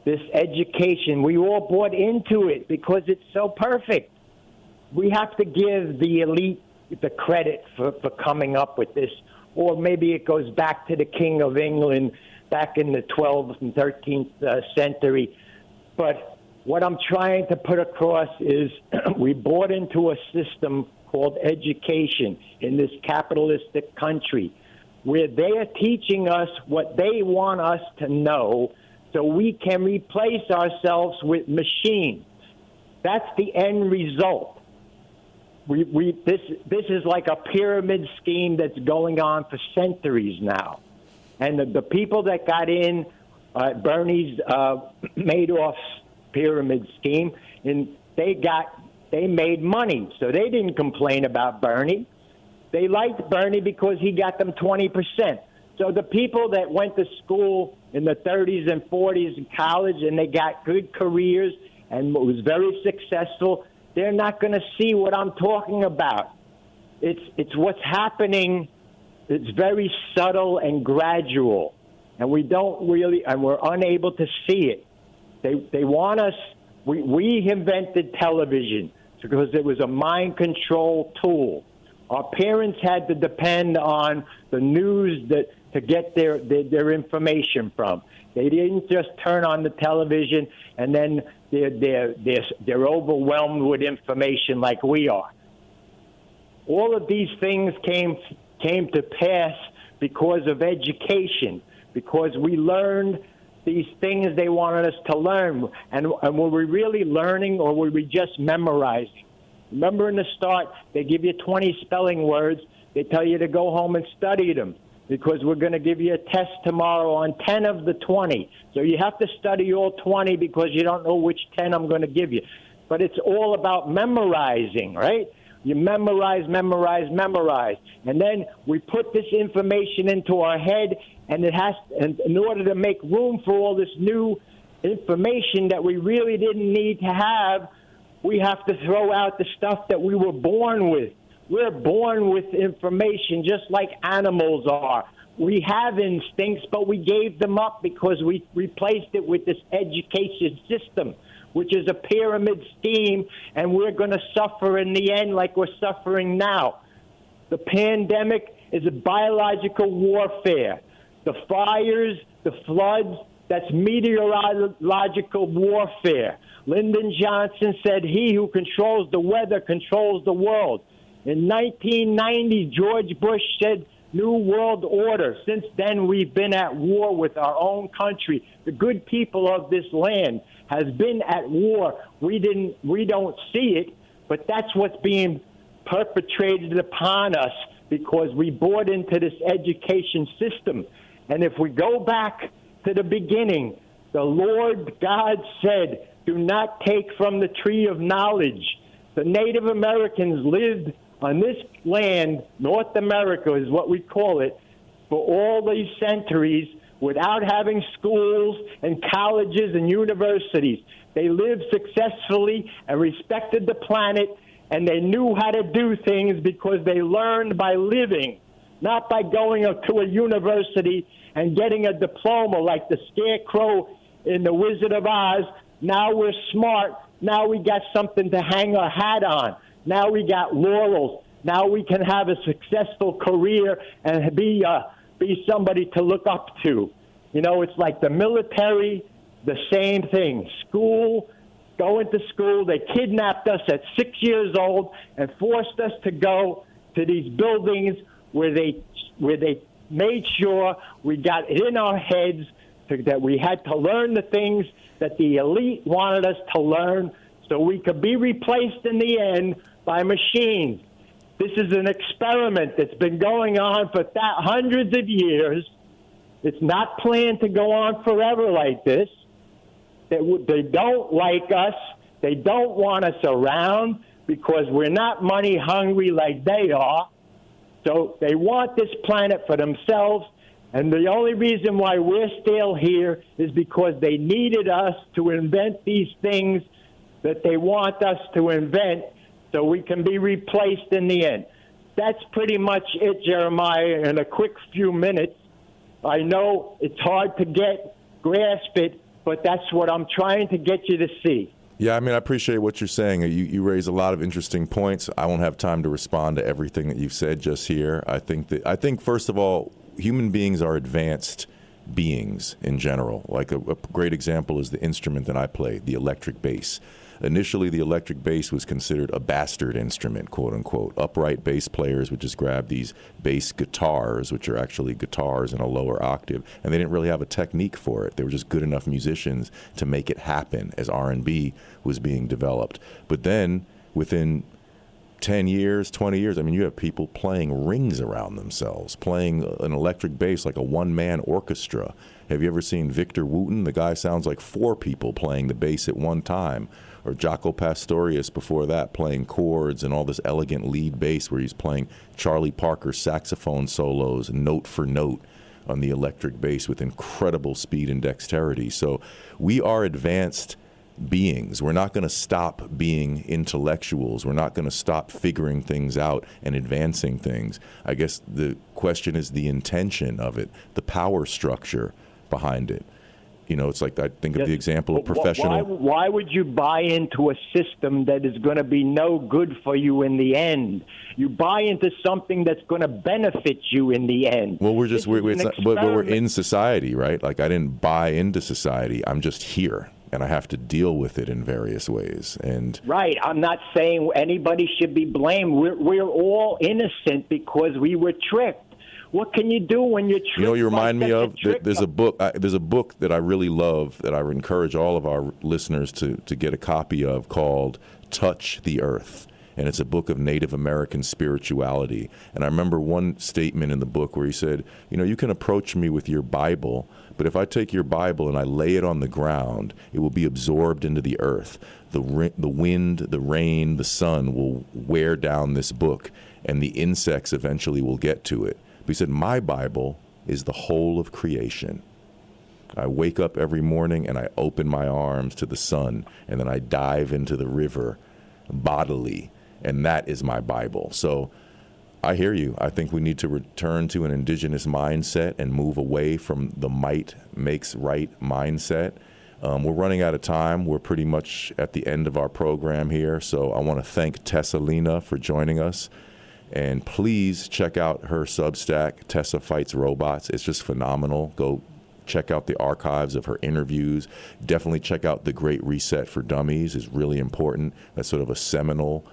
This education, we all bought into it because it's so perfect. We have to give the elite the credit for coming up with this, or maybe it goes back to the King of England back in the 12th and 13th century. But what I'm trying to put across is we bought into a system called education in this capitalistic country, where they are teaching us what they want us to know so we can replace ourselves with machines. That's the end result. This is like a pyramid scheme that's going on for centuries now. And the people that got in Bernie's Madoff's pyramid scheme, and they made money. So they didn't complain about Bernie. They liked Bernie because he got them 20%. So the people that went to school in the 30s and 40s in college and they got good careers and was very successful, they're not going to see what I'm talking about. It's what's happening. It's very subtle and gradual, and we don't really, and we're unable to see it. They want us. We invented television because it was a mind control tool. Our parents had to depend on the news to get their information from. They didn't just turn on the television and then they're overwhelmed with information like we are. All of these things came to pass because of education, because we learned these things they wanted us to learn. And were we really learning, or were we just memorizing? Remember in the start, they give you 20 spelling words. They tell you to go home and study them because we're going to give you a test tomorrow on 10 of the 20. So you have to study all 20 because you don't know which 10 I'm going to give you. But it's all about memorizing, right? You memorize. And then we put this information into our head, and and in order to make room for all this new information that we really didn't need to have, we have to throw out the stuff that we were born with. We're born with information just like animals are. We have instincts, but we gave them up because we replaced it with this education system, which is a pyramid scheme, and we're going to suffer in the end like we're suffering now. The pandemic is a biological warfare. The fires, the floods, that's meteorological warfare. Lyndon Johnson said, "He who controls the weather controls the world." In 1990, George Bush said, "New World Order." Since then, we've been at war with our own country. The good people of this land has been at war. We don't see it, but that's what's being perpetrated upon us because we bought into this education system. And if we go back to the beginning, the Lord God said, "Do not take from the tree of knowledge." The Native Americans lived on this land, North America is what we call it, for all these centuries without having schools and colleges and universities. They lived successfully and respected the planet, and they knew how to do things because they learned by living, not by going to a university and getting a diploma like the Scarecrow in The Wizard of Oz. Now we're smart. Now we got something to hang our hat on. Now we got laurels. Now we can have a successful career and be somebody to look up to. You know, it's like the military, the same thing. School, going to school. They kidnapped us at 6 years old and forced us to go to these buildings where they made sure we got it in our heads that we had to learn the things that the elite wanted us to learn so we could be replaced in the end by machines. This is an experiment that's been going on for hundreds of years. It's not planned to go on forever like this. They don't like us. They don't want us around because we're not money hungry like they are. So they want this planet for themselves. And the only reason why we're still here is because they needed us to invent these things that they want us to invent so we can be replaced in the end. That's pretty much it, Jeremiah, in a quick few minutes. I know it's hard to grasp it, but that's what I'm trying to get you to see. Yeah, I mean, I appreciate what you're saying. You raise a lot of interesting points. I won't have time to respond to everything that you've said just here. I think first of all, human beings are advanced beings in general. Like a great example is the instrument that I play, the electric bass. Initially, the electric bass was considered a bastard instrument, quote unquote. Upright bass players would just grab these bass guitars, which are actually guitars in a lower octave, and they didn't really have a technique for it. They were just good enough musicians to make it happen as R&B was being developed. But then, within 10 years, 20 years, I mean, you have people playing rings around themselves, playing an electric bass like a one-man orchestra. Have you ever seen Victor Wooten? The guy sounds like 4 people playing the bass at one time. Or Jaco Pastorius before that, playing chords and all this elegant lead bass where he's playing Charlie Parker saxophone solos note for note on the electric bass with incredible speed and dexterity. So we are advanced beings. We're not going to stop being intellectuals. We're not going to stop figuring things out and advancing things. I guess the question is the intention of it, the power structure behind it. You know, it's like I think of the example of professional. Why would you buy into a system that is going to be no good for you in the end? You buy into something that's going to benefit you in the end. Well, we're in society, right? Like I didn't buy into society. I'm just here, and I have to deal with it in various ways. And right, I'm not saying anybody should be blamed. We're all innocent because we were tricked. What can you do when you're tricked? You know, you remind me of there's a book. There's a book that I really love that I would encourage all of our listeners to get a copy of called "Touch the Earth," and it's a book of Native American spirituality. And I remember one statement in the book where he said, "You know, you can approach me with your Bible, but if I take your Bible and I lay it on the ground, it will be absorbed into the earth. The wind, the rain, the sun will wear down this book, and the insects eventually will get to it." But he said, my Bible is the whole of creation. I wake up every morning and I open my arms to the sun, and then I dive into the river bodily, and that is my Bible. So I hear you. I think we need to return to an indigenous mindset and move away from the might makes right mindset. We're running out of time. We're pretty much at the end of our program here. So I want to thank Tessa Lena for joining us. And please check out her Substack, Tessa Fights Robots. It's just phenomenal. Go check out the archives of her interviews. Definitely check out The Great Reset for Dummies. It's really important. That's sort of a seminal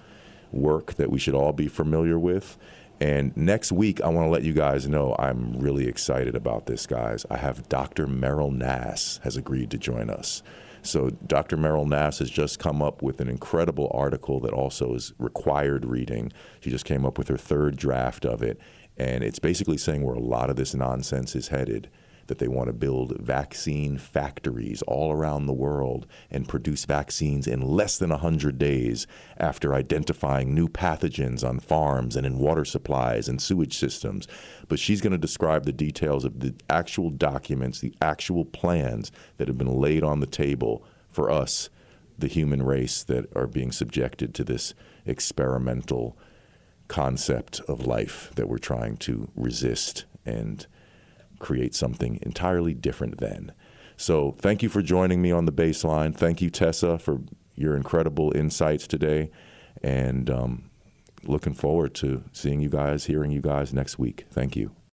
work that we should all be familiar with. And next week, I want to let you guys know I'm really excited about this, guys. I have Dr. Merrill Nass has agreed to join us. So Dr. Merrill Nass has just come up with an incredible article that also is required reading. She just came up with her 3rd draft of it. And it's basically saying where a lot of this nonsense is headed, that they want to build vaccine factories all around the world and produce vaccines in less than 100 days after identifying new pathogens on farms and in water supplies and sewage systems. But she's going to describe the details of the actual documents, the actual plans that have been laid on the table for us, the human race, that are being subjected to this experimental concept of life that we're trying to resist and create something entirely different than. So thank you for joining me on the Bassline. Thank you, Tessa, for your incredible insights today. And looking forward to seeing you guys, hearing you guys next week. Thank you.